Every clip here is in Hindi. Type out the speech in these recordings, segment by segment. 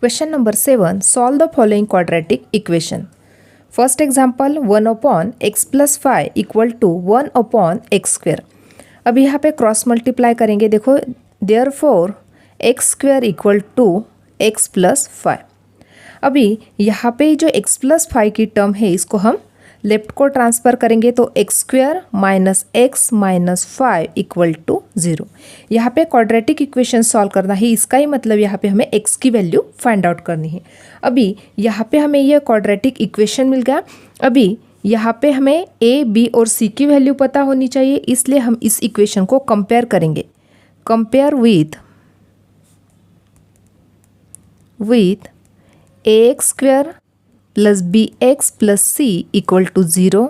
Question number 7. Solve the following quadratic equation. First example 1 upon x plus 5 equal to 1 upon x square. अब यहाँ पे क्रॉस मल्टीप्लाई करेंगे. देखो therefore x square equal to x plus 5. अभी यहाँ पे जो x plus 5 की टर्म है इसको हम लेफ्ट को ट्रांसफ़र करेंगे तो x square minus x minus 5 equal to 0. यहाँ पे क्वाड्रेटिक इक्वेशन सॉल्व करना है. इसका ही मतलब यहाँ पे हमें x की वैल्यू फाइंड आउट करनी है. अभी यहाँ पे हमें यह क्वाड्रेटिक इक्वेशन मिल गया. अभी यहाँ पे हमें a, b और c की वैल्यू पता होनी चाहिए, इसलिए हम इस इक्वेशन को कंपेयर करेंगे. Compare with ax square plus bx plus c equal to 0.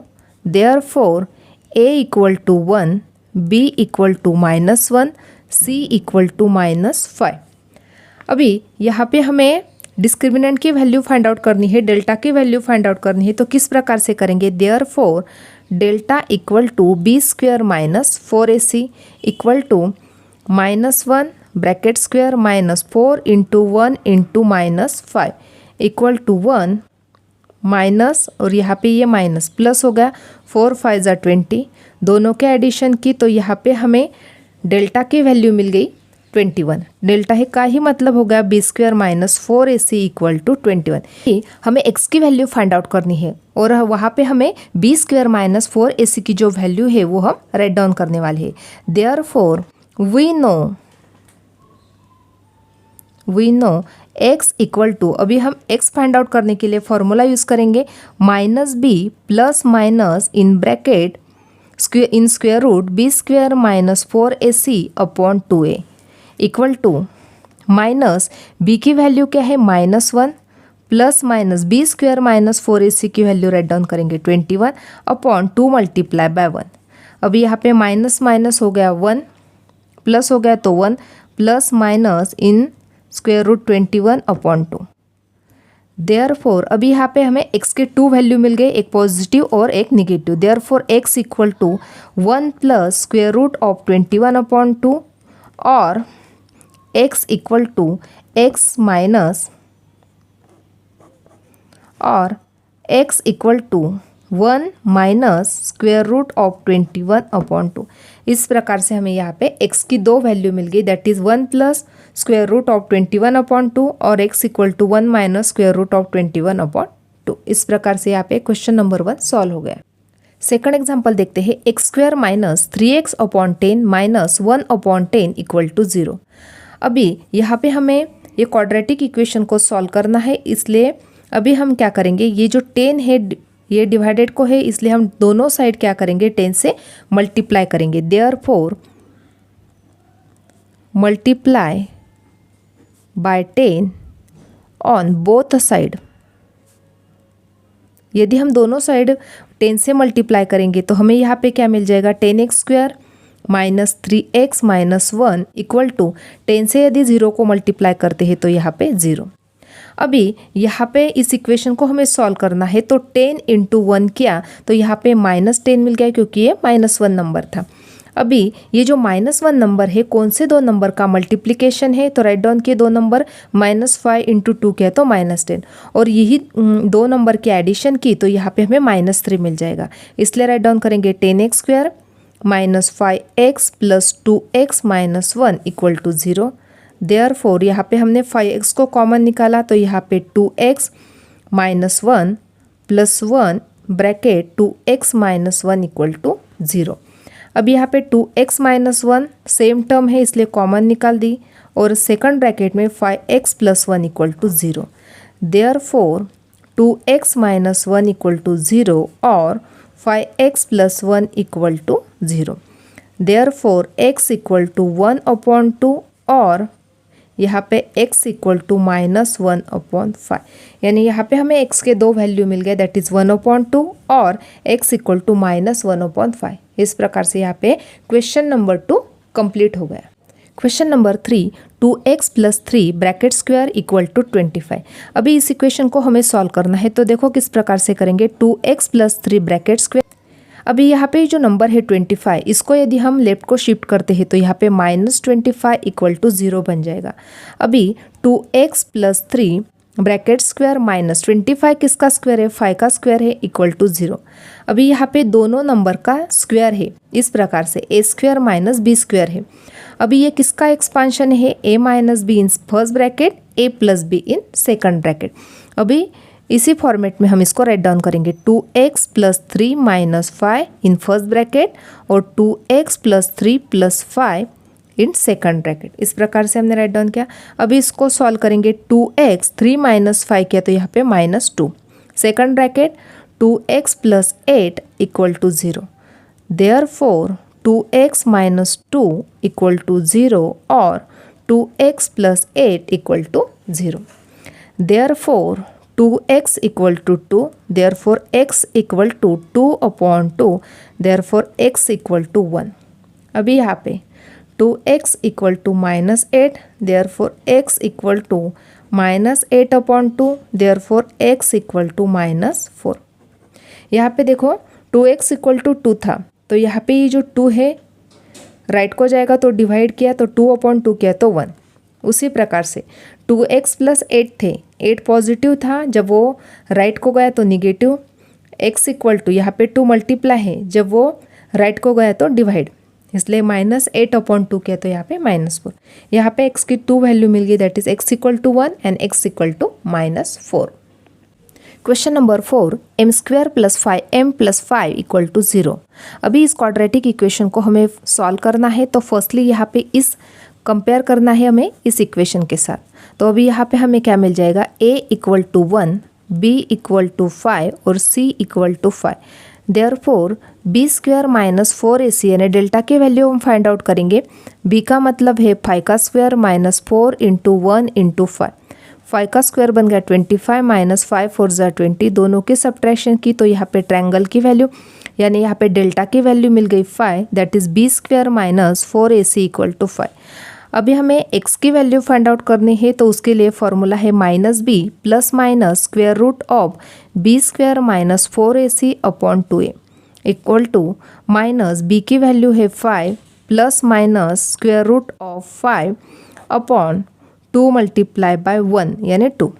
Therefore, a equal to 1, b equal to minus 1, c equal to minus 5. अभी यहाँ पे हमें डिस्क्रिमिनेंट की वैल्यू फाइंड आउट करनी है, डेल्टा की वैल्यू फाइंड आउट करनी है. तो किस प्रकार से करेंगे? Therefore, delta equal to B square minus 4ac equal to minus 1 bracket square minus 4 into 1 into minus 5 equal to 1 minus और यहाँ पे ये माइनस प्लस हो गया. 4 5 ज़ा 20, दोनों के एडिशन की तो यहाँ पे हमें डेल्टा की वैल्यू मिल गई 21. डेल्टा है का ही मतलब हो गया B square minus 4ac equal to 21. हमें x की वैल्यू फाइंड आउट करनी है और वहाँ पे हमें बी स्क्वायर माइनस 4ac की जो वैल्यू है वो हम राइट डाउन करने वाले हैं. Therefore we know x equal to, अभी हम x फाइंड आउट करने के लिए फॉर्मूला यूज़ करेंगे minus B plus minus in bracket square root B square minus 4ac upon 2a equal to minus b की वैल्यू क्या है -1 plus minus B square minus 4ac की वैल्यू राइट डाउन करेंगे 21 अपॉन 2 मल्टीप्लाई बाय 1. अभी यहाँ पे माइनस माइनस हो गया 1 प्लस हो गया तो 1 plus minus in square root 21 upon 2. Therefore अभी यहाँ पे हमें x के 2 वैल्यू मिल गए, एक पॉजिटिव और एक negative. Therefore x equal to 1 plus square root of 21 upon 2 और x equal to x minus और x equal to 1 minus square root of 21 upon 2. इस प्रकार से हमें यहाँ पे x की 2 वैल्यू मिल गई, that is 1 plus square root of 21 upon 2 और x equal to 1 minus square root of 21 upon 2. इस प्रकार से यहाँ पे क्वेश्चन नंबर 1 सॉल्व हो गया. सेकंड एग्जाम्पल देखते हैं. X square minus 3x upon 10 minus 1 upon 10 equal to 0. अभी यहाँ पे हमें ये क्वाड्रेटिक इक्वेशन को सॉल्व करना है, इसलिए अभी हम क्या करेंगे, ये जो 10 है ये डिवाइडेड को है, इसलिए हम दोनों साइड क्या करेंगे 10 से मल्टीप्लाई करेंगे. Therefore multiply by 10 on both side. यदि हम दोनों साइड 10 से मल्टीप्लाई करेंगे तो हमें यहाँ पे क्या मिल जाएगा 10x square minus 3x minus 1 equal to 10 से यदि 0 को मल्टीप्लाई करते हैं तो यहाँ पे 0. अभी यहाँ पे इस इक्वेशन को हमें सॉल्व करना है तो 10 इंटू 1 किया तो यहाँ पे -10 मिल गया क्योंकि ये -1 नंबर था. अभी ये जो -1 नंबर है कौन से दो नंबर का मल्टीप्लिकेशन है, तो राइट डाउन किए 2 नंबर -5 इंटू 2 किया तो -10 और यही 2 नंबर की एडिशन की तो यहाँ पे हमें -3 मिल जाएगा. इसलिए राइट डाउन करेंगे 10x square minus 5x plus 2x minus 1 equal to 0. Therefore यहाँ पे हमने 5x को कॉमन निकाला तो यहाँ पे 2x minus 1 plus 1 bracket 2x minus 1 equal to 0. अब यहाँ पे 2x माइनस 1 सेम टर्म है इसलिए कॉमन निकाल दी और सेकंड ब्रैकेट में 5x plus 1 equal to 0. Therefore 2x minus 1 equal to 0 और 5x plus 1 equal to 0. Therefore x equal to 1 upon 2 और यहाँ पे x इक्वल टू -1 अपॉन 5. यानी यहाँ पे हमें x के 2 वैल्यू मिल गए, दैट इज़ 1 अपॉन 2 और x इक्वल टू -1 अपॉन 5. इस प्रकार से यहाँ पे क्वेश्चन नंबर 2 कंप्लीट हो गया. Question number 3 2x plus 3 bracket square equal to 25. अभी इस इक्वेशन को हमें सॉल्व करना है तो देखो किस प्रकार से करेंगे. 2x plus 3 bracket square. अभी यहाँ पे जो नंबर है 25, इसको यदि हम लेफ्ट को शिफ्ट करते हैं तो यहाँ पे -25 इक्वल टू 0 बन जाएगा। अभी 2x + 3 ब्रैकेट स्क्वायर -25 किसका स्क्वायर है, 5 का स्क्वायर है, इक्वल टू 0। अभी यहाँ पे दोनों नंबर का स्क्वायर है, इस प्रकार से a² - b² है। अभी ये किसका एक्सपांशन है, a - b in first bracket, a + b in second bracket. अभी इसी फॉर्मेट में हम इसको राइट डाउन करेंगे, 2x + 3 - 5 इन फर्स्ट ब्रैकेट और 2x + 3 + 5 इन सेकंड ब्रैकेट। इस प्रकार से हमने राइट डाउन किया। अभी इसको सॉल्व करेंगे, 2x 3 - 5 किया तो यहाँ पे -2, second bracket 2x + 8 equal to 0। Therefore 2x - 2 equal to 0 और 2x + 8 equal to 0। Therefore 2x equal to 2, therefore x equal to 2/2, therefore x equal to 1। अभी यहाँ पे 2x equal to -8, therefore x equal to -8/2, therefore x equal to -4। यहाँ पे देखो 2x इक्वल टू 2 था, तो यहाँ पे ये जो 2 है राइट को जाएगा तो डिवाइड किया तो 2/2 किया तो 1। उसी प्रकार से 2x + 8 थे, 8 पॉजिटिव था, जब वो राइट को गया तो निगेटिव, x इक्वल टू यहाँ पे 2 मल्टीप्लाई है, जब वो राइट को गया तो डिवाइड, इसलिए -8/2 किया तो यहाँ पे -4। यहाँ पे x की 2 वैल्यू मिल गई, that is x equal to 1 and x equal to -4। Question number 4, m² + 5m + 5 equal to 0। अभी इस क्वाड्रेटिक इक्वेशन को हमें सॉल्व करना है, तो फर्स्टली यहाँ पे इस कंपेयर करना है हमें इस इक्वेशन के साथ। तो अभी यहाँ पे हमें क्या मिल जाएगा, a equal to 1, b equal to 5 और c equal to 5। Therefore b² - 4ac यानी डेल्टा की वैल्यू हम फाइंड आउट करेंगे। b का मतलब है 5 का स्क्वायर -4 × 1 × 5। 5 का स्क्वायर बन गया 25 - 5 4 = 20, दोनों की सब्ट्रैक्शन की तो यहाँ पे ट्रायंगल की वैल्यू यानी यहाँ पे डेल्टा की वैल्यू मिल गई 5, that is b² - 4ac equal to 5। अभी हमें x की वैल्यू फाइंड आउट करनी है, तो उसके लिए फॉर्मूला है -b ± square root of b² - 4ac/2a equal to b की वैल्यू है 5 ± स्क्वायर रूट ऑफ 5/2 × 1 यानी 2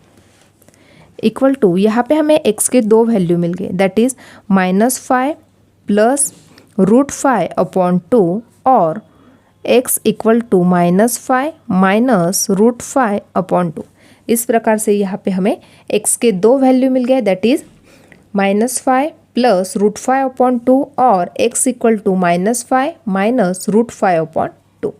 इक्वल टू, यहाँ पे हमें x के 2 वैल्यू मिल गए, दैट इज -5 + √5/2 और x इक्वल टू -5 - √5/2। इस प्रकार से यहाँ पे हमें x के 2 वैल्यू मिल गए, दैट इज -5 + √5/2 और x equal to -5 - √5/2।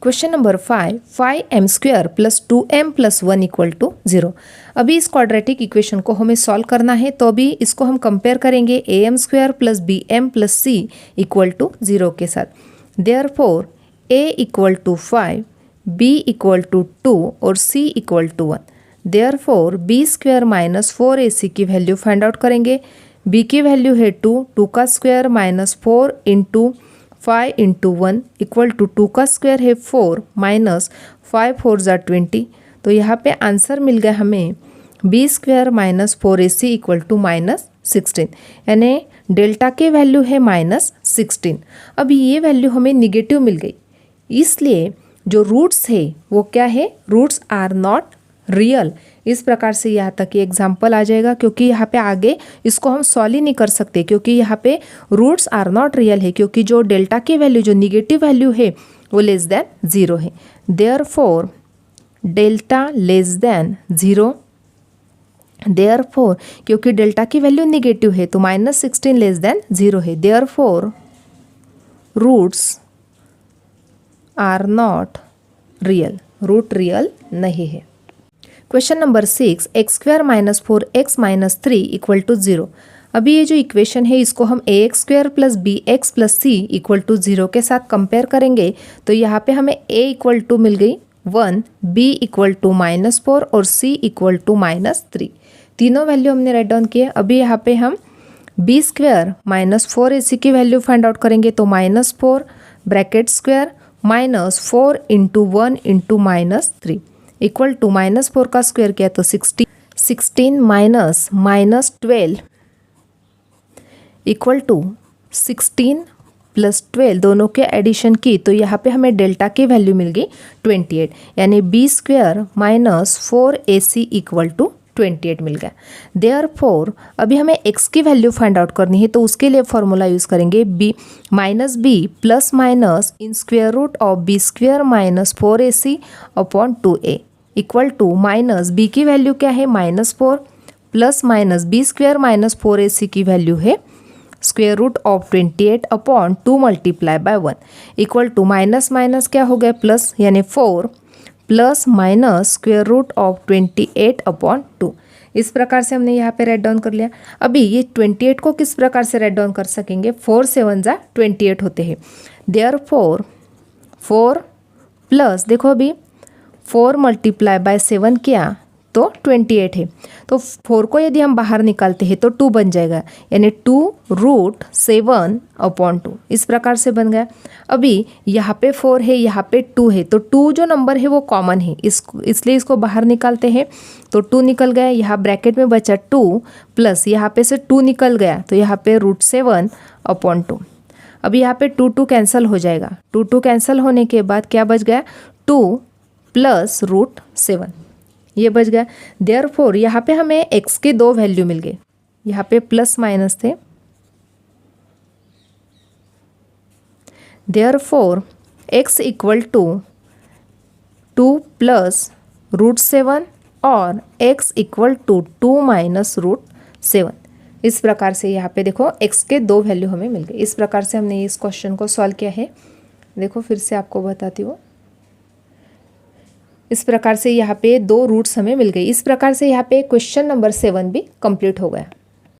Question number 5, 5m² + 2m + 1 equal to 0। अभी इस क्वाड्रेटिक इक्वेशन को हमें सॉल्व करना है, तो अभी इसको हम कंपेयर करेंगे am² + bm + c equal to 0 के साथ। Therefore a equal to 5, b equal to 2 और c equal to 1। Therefore b² - 4ac की वैल्यू फाइंड आउट करेंगे। b की वैल्यू है 2, 2 का स्क्वायर -4 × 5 × 1 इक्वल टू 2 का स्क्वायर है 4 -5 4 = 20। तो यहाँ पे आंसर मिल गया हमें b² - 4ac इक्वल टू -16, यानी डेल्टा की वैल्यू है -16। अभी ये वैल्यू हमें निगेटिव मिल गई, इसलिए जो रूट्स है वो क्या है, रूट्स आर नॉट रियल। इस प्रकार से यहाँ तक ये एग्जाम्पल आ जाएगा, क्योंकि यहाँ पे आगे इसको हम सॉल्व ही नहीं कर सकते, क्योंकि यहाँ पे रूट्स आर नॉट रियल है, क्योंकि जो डेल्टा की वैल्यू जो निगेटिव वैल्यू है वो <0 है। देयरफॉर डेल्टा <0, देयरफॉर क्योंकि डेल्टा की वैल्यू निगेटिव है तो -16 0 है। Therefore roots are not real, root real नहीं है। Question number 6, x² - 4x - 3 equal to 0। अभी ये जो इक्वेशन है इसको हम ax² + bx + c equal to 0 के साथ कंपेयर करेंगे, तो यहाँ पे हमें a इक्वल टू मिल गई 1, b इक्वल टू -4 और c इक्वल टू -3। तीनों वैल्यू हमने राइट डाउन किए। अभी यहाँ पे हम b² - 4ac की वैल्यू फाइंड आउट करेंगे, तो -4 ब्रैकेट स्क्वायर -4 × 1 × -3 इक्वल टू -4 का स्क्वायर किया तो 16 -12 इक्वल टू 16 प्लस 12 दोनों के एडिशन की तो यहाँ पे हमें डेल्टा की वैल्यू मिल गई 28, यानी B square minus 4ac equal to 28 मिल गया। देयरफॉर अभी हमें x की वैल्यू फाइंड आउट करनी है, तो उसके लिए फॉर्मूला यूज़ करेंगे b minus B plus minus in square root of B square minus 4ac upon 2a equal to minus b की वैल्यू क्या है -4 plus minus B square minus 4ac की वैल्यू है square root of 28 upon 2 multiply by 1 equal to minus minus क्या हो गया प्लस, यानी 4 plus minus square root of 28 upon 2। इस प्रकार से हमने यहाँ पे राइट डाउन कर लिया। अभी ये 28 को किस प्रकार से राइट डाउन कर सकेंगे, 4 7 जा 28 होते हैं। देयरफॉर 4 प्लस देखो अभी 4 मल्टीप्लाई बाय 7 किया तो 28 है, तो 4 को यदि हम बाहर निकालते हैं तो 2 बन जाएगा, यानी 2 रूट 7 अपॉन 2 इस प्रकार से बन गया। अभी यहाँ पे 4 है, यहाँ पे 2 है, तो 2 जो नंबर है वो कॉमन है, इसलिए इसको बाहर निकालते हैं तो 2 निकल गया। यहाँ ब्रैकेट में बचा 2 प्लस यहाँ पे से 2 निकल गया तो यहाँ पे रूट 7 अपॉन 2। अभी यहाँ पे 2 कैंसिल हो जाएगा, 2 कैंसिल होने के बाद क्या बच गया 2 प्लस रूट 7 ये बच गया। देयरफॉर यहाँ पे हमें x के 2 वैल्यू मिल गए, यहाँ पे प्लस माइनस थे। Therefore x equal to 2 plus root 7 और x equal to 2 minus root 7। इस प्रकार से यहाँ पे देखो x के 2 वैल्यू हमें मिल गए। इस प्रकार से हमने इस क्वेश्चन को सॉल्व किया है। देखो फिर से आपको बताती हूँ, इस प्रकार से यहाँ पे 2 रूट्स हमें मिल गई। इस प्रकार से यहाँ पे क्वेश्चन नंबर 7 भी कंप्लीट हो गया।